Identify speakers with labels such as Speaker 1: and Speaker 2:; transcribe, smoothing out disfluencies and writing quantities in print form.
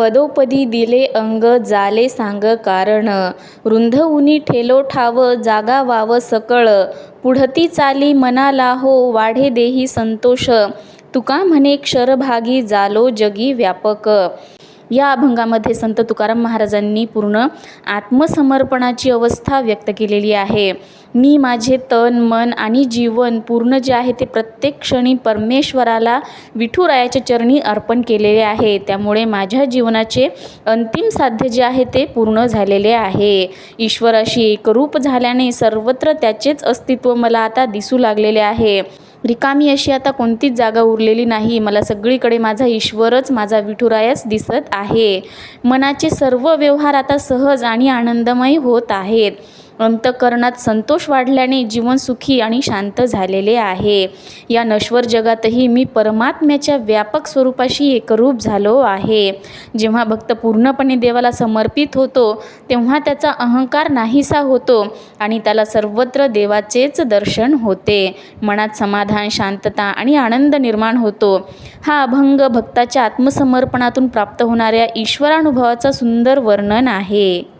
Speaker 1: पदोपदी दिले अंग जाले सांग कारण, रुंध उनी ठेलो ठाव जागा वाव सकळ, पुढती चाली मनाला हो वाढे देही संतोष, तुका म्हणे क्षरभागी जालो जगी व्यापक. या अभंगामध्ये संत तुकाराम महाराजांनी पूर्ण आत्मसमर्पणाची अवस्था व्यक्त केलेली आहे. मी माझे तन मन आणि जीवन पूर्ण जे आहे ते प्रत्येक क्षणी परमेश्वराला विठुरायाच्या चरणी अर्पण केलेले आहे. त्यामुळे माझ्या जीवनाचे अंतिम साध्य जे आहे ते पूर्ण झालेले आहे. ईश्वराशी एकरूप झाल्याने सर्वत्र त्याचेच अस्तित्व मला आता दिसू लागलेले आहे. रिकामी अशी आता कोणतीच जागा उरलेली नाही. मला सगळीकडे माझा ईश्वरच, माझा विठुरायच दिसत आहे. मनाचे सर्व व्यवहार आता सहज आणि आनंदमय होत आहेत. अंतःकरणात संतोष वाढल्याने जीवन सुखी आणि शांत झालेले आहे. या नश्वर जगातही मी परमात्म्याच्या व्यापक स्वरूपाशी एकरूप झालो आहे. जेव्हा भक्त पूर्णपणे देवाला समर्पित होतो तेव्हा त्याचा अहंकार नाहीसा होतो आणि त्याला सर्वत्र देवाचेच दर्शन होते. मनात समाधान, शांतता आणि आनंद निर्माण होतो. हा अभंग भक्ताच्या आत्मसमर्पणातून प्राप्त होणाऱ्या ईश्वरानुभवाचा सुंदर वर्णन आहे.